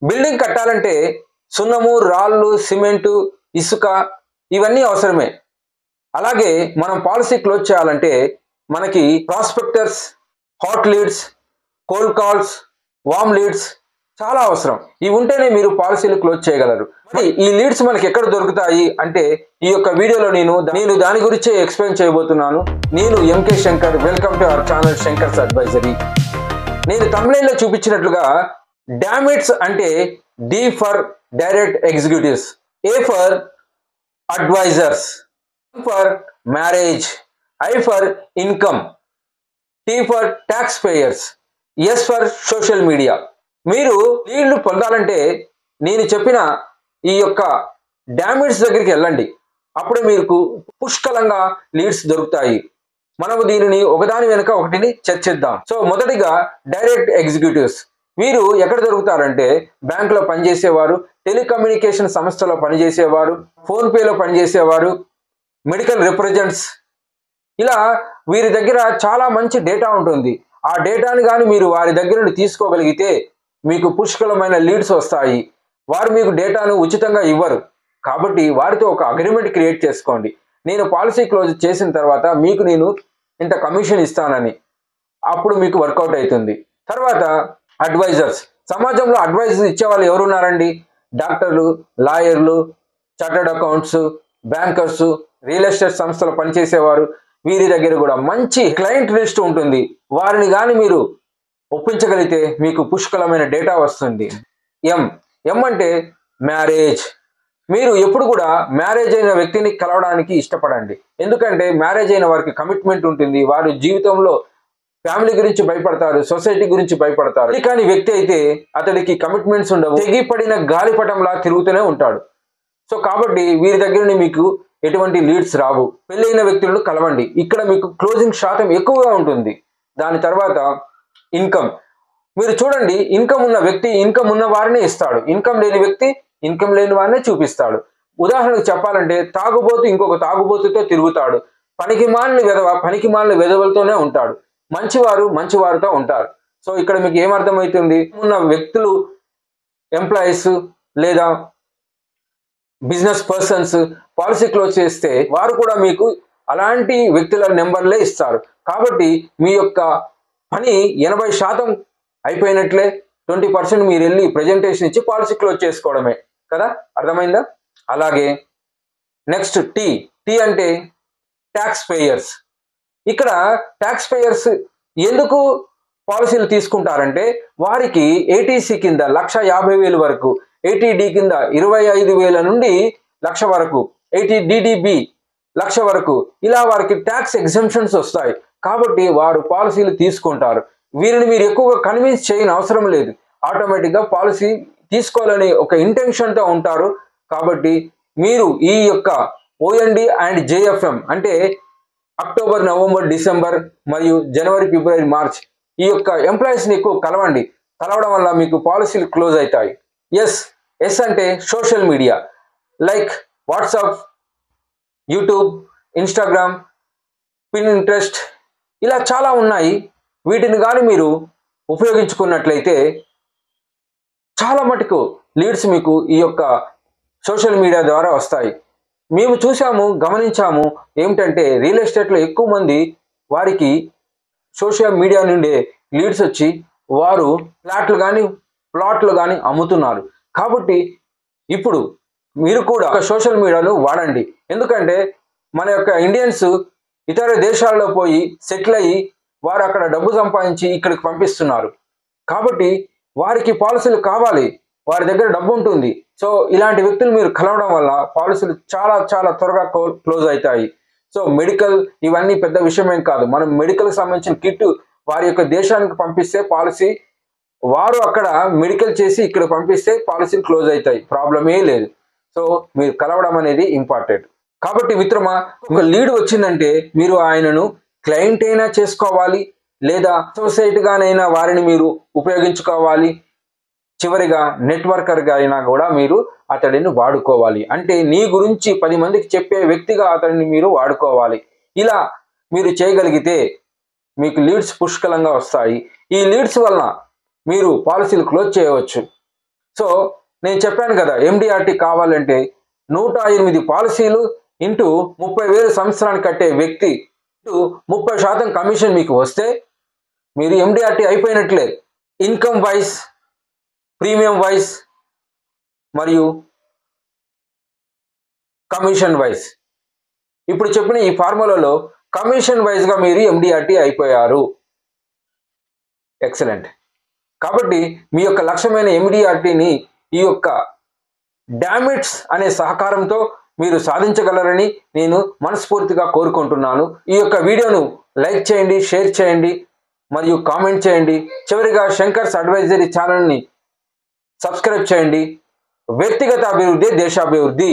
Building కట్టాలంటే సున్నము, రాళ్ళు, cement, ఇసుక ఇవన్నీ అవసరమే. అలాగే మనం పాలసీ క్లోజ్ చేయాలంటే మనకి prospectors, hot leads, cold calls, warm leads చాలా అవసరం. ఇవి ఉంటేనే మీరు పాలసీలు క్లోజ్ చేయగలరు. మరి ఈ లీడ్స్ మనకి ఎక్కడ దొరుకుతాయి అంటే ఈ యొక్క వీడియోలో నేను దాని గురించే ఎక్స్ప్లెయిన్ చేయబోతున్నాను. నేను MK Shankar. Welcome to our channel Shankar's advisory. నేను తమిళంలో చూపించినట్లుగా డామిట్స్ అంటే D for direct executives, A for advisors, for marriage, I for income, T for tax payers, S for social media. మీరు లీడ్లు పొందాలంటే నేను చెప్పిన ఈ యొక్క డామిట్స్ దగ్గరికి వెళ్ళండి. అప్పుడే మీకు పుష్కలంగా లీడ్స్ దొరుకుతాయి. మనము దీనిని ఒకదాని వెనుక ఒకటిని చర్చిద్దాం. సో మొదటిగా డైరెక్ట్ ఎగ్జిక్యూటివ్స్. వీరు ఎక్కడ దొరుకుతారంటే బ్యాంకులో పనిచేసేవారు, టెలికమ్యూనికేషన్ సంస్థలో పనిచేసేవారు, ఫోన్పేలో పనిచేసేవారు, మెడికల్ రిప్రజెంట్స్. ఇలా వీరి దగ్గర చాలా మంచి డేటా ఉంటుంది. ఆ డేటాని కానీ మీరు వారి దగ్గర నుండి తీసుకోగలిగితే మీకు పుష్కలమైన లీడ్స్ వస్తాయి. వారు మీకు డేటాను ఉచితంగా ఇవ్వరు. కాబట్టి వారితో ఒక అగ్రిమెంట్ క్రియేట్ చేసుకోండి. నేను పాలసీ క్లోజ్ చేసిన తర్వాత మీకు నేను ఇంత కమిషన్ ఇస్తానని. అప్పుడు మీకు వర్కౌట్ అవుతుంది. తర్వాత అడ్వైజర్స్. సమాజంలో అడ్వైజర్స్ ఇచ్చేవాళ్ళు ఎవరున్నారండి? డాక్టర్లు, లాయర్లు, chartered accounts, bankers, real estate సంస్థలో పనిచేసేవారు. వీరి దగ్గర కూడా మంచి క్లయింట్ లిస్ట్ ఉంటుంది. వారిని కానీ మీరు ఒప్పించగలిగితే మీకు పుష్కలమైన డేటా వస్తుంది. ఎం అంటే మ్యారేజ్. మీరు ఎప్పుడు కూడా మ్యారేజ్ అయిన వ్యక్తిని కలవడానికి ఇష్టపడండి. ఎందుకంటే మ్యారేజ్ అయిన వారికి కమిట్మెంట్ ఉంటుంది. వారు జీవితంలో ఫ్యామిలీ గురించి భయపడతారు, సొసైటీ గురించి భయపడతారు. కానీ వ్యక్తి అయితే అతడికి కమిట్మెంట్స్ ఉండవు, తెగిపడిన గాలిపటంలా తిరుగుతూనే ఉంటాడు. సో కాబట్టి వీరి దగ్గర మీకు ఎటువంటి లీడ్స్ రావు. పెళ్ళైన వ్యక్తులను కలవండి. ఇక్కడ మీకు క్లోజింగ్ శాతం ఎక్కువగా ఉంటుంది. దాని తర్వాత ఇన్కమ్. మీరు చూడండి, ఇన్కమ్ ఉన్న వ్యక్తి ఇన్కమ్ ఉన్న వారినే ఇస్తాడు. ఇన్కమ్ లేని వ్యక్తి ఇన్కమ్ లేని వారినే చూపిస్తాడు. ఉదాహరణకు చెప్పాలంటే తాగుబోతు ఇంకొక తాగుబోతుతో తిరుగుతాడు. పనికి మాలిన వెధవలతోనే ఉంటాడు. మంచివారు మంచివారితో ఉంటారు. సో ఇక్కడ మీకు ఏమర్థమవుతుంది? ఉన్న వ్యక్తులు ఎంప్లాయీస్ లేదా బిజినెస్ పర్సన్స్ పాలసీ క్లోజ్ చేస్తే వారు కూడా మీకు అలాంటి వ్యక్తుల నెంబర్లే ఇస్తారు. కాబట్టి మీ యొక్క పని 80% అయిపోయినట్లే. 20% మీరు వెళ్ళి ప్రజెంటేషన్ ఇచ్చి పాలసీ క్లోజ్ చేసుకోవడమే కదా. అర్థమైందా? అలాగే నెక్స్ట్ టీ అంటే ట్యాక్స్ పేయర్స్. ఇక్కడ ట్యాక్స్ పేయర్స్ ఎందుకు పాలసీలు తీసుకుంటారంటే వారికి ఏటీసీ కింద 1,50,000 వరకు, ఏటీడీ కింద 25,000 నుండి 1,00,000 వరకు, ఏటీడీడీబీ 1,00,000 వరకు ఇలా వారికి ట్యాక్స్ ఎగ్జంప్షన్స్ వస్తాయి. కాబట్టి వారు పాలసీలు తీసుకుంటారు. వీరిని మీరు ఎక్కువగా కన్విన్స్ చేయని అవసరం లేదు. ఆటోమేటిక్గా పాలసీ తీసుకోవాలని ఒక ఇంటెన్షన్తో ఉంటారు. కాబట్టి మీరు ఈ యొక్క ఓఎన్డి అండ్ జేఎఫ్ఎం అంటే అక్టోబర్, నవంబర్, డిసెంబర్ మరియు జనవరి, ఫిబ్రవరి, మార్చ్ ఈ యొక్క ఎంప్లాయీస్ని ఎక్కువ కలవండి. కలవడం వల్ల మీకు పాలసీలు క్లోజ్ అవుతాయి. ఎస్ అంటే social media like WhatsApp, YouTube, Instagram, Pinterest ఇలా చాలా ఉన్నాయి. వీటిని కానీ మీరు ఉపయోగించుకున్నట్లయితే చాలా మటుకు లీడ్స్ మీకు ఈ యొక్క సోషల్ మీడియా ద్వారా వస్తాయి. మేము చూసాము, గమనించాము ఏమిటంటే రియల్ ఎస్టేట్లో ఎక్కువ మంది వారికి సోషల్ మీడియా నుండే లీడ్స్ వచ్చి వారు ప్లాట్లు కానీ అమ్ముతున్నారు. కాబట్టి ఇప్పుడు మీరు కూడా సోషల్ మీడియాను వాడండి. ఎందుకంటే మన యొక్క ఇండియన్స్ ఇతర దేశాల్లో పోయి సెటిల్ అయ్యి వారు అక్కడ డబ్బు సంపాదించి ఇక్కడికి పంపిస్తున్నారు. కాబట్టి వారికి పాలసీలు కావాలి, వారి దగ్గర డబ్బు ఉంటుంది. సో ఇలాంటి వ్యక్తులు మీరు కలవడం వల్ల పాలసీలు చాలా చాలా త్వరగా క్లోజ్ అవుతాయి. సో మెడికల్ ఇవన్నీ పెద్ద విషయమేం కాదు. మనం మెడికల్కి సంబంధించిన కిట్ వారి యొక్క దేశానికి పంపిస్తే పాలసీ, వారు అక్కడ మెడికల్ చేసి ఇక్కడ పంపిస్తే పాలసీలు క్లోజ్ అవుతాయి. ప్రాబ్లమే లేదు. సో మీరు కలవడం అనేది ఇంపార్టెంట్. కాబట్టి మిత్రమా, ఒక లీడ్ వచ్చిందంటే మీరు ఆయనను క్లయింట్ అయినా చేసుకోవాలి, లేదా అసోసియేట్గానైనా వారిని మీరు ఉపయోగించుకోవాలి. చివరిగా నెట్వర్కర్గా అయినా కూడా మీరు అతడిని వాడుకోవాలి. అంటే నీ గురించి 10 మందికి చెప్పే వ్యక్తిగా అతడిని మీరు వాడుకోవాలి. ఇలా మీరు చేయగలిగితే మీకు లీడ్స్ పుష్కలంగా వస్తాయి. ఈ లీడ్స్ వలన మీరు పాలసీలు క్లోజ్ చేయవచ్చు. సో నేను చెప్పాను కదా, ఎండిఆర్టీ కావాలంటే 108 పాలసీలు ఇంటూ 30,000 సంవత్సరానికి కట్టే వ్యక్తి ఇంటూ 30% కమిషన్ మీకు వస్తే మీరు ఎండిఆర్టీ అయిపోయినట్లే. ఇన్కమ్ వైజ్, ప్రీమియం వైజ్ మరియు కమిషన్ వైజ్. ఇప్పుడు చెప్పిన ఈ ఫార్ములాలో కమిషన్ వైజ్గా మీరు ఎండిఆర్టీ అయిపోయారు. ఎక్సలెంట్. కాబట్టి మీ యొక్క లక్ష్యమైన ఎండిఆర్టీని ఈ యొక్క డామిట్స్ అనే సహకారంతో మీరు సాధించగలరని నేను మనస్ఫూర్తిగా కోరుకుంటున్నాను. ఈ యొక్క వీడియోను లైక్ చేయండి, షేర్ చేయండి మరియు కామెంట్ చేయండి. చివరిగా శంకర్స్ అడ్వైజరీ ఛానల్ని సబ్స్క్రైబ్ చేయండి. వ్యక్తిగత అభివృద్ధి దేశాభివృద్ధి.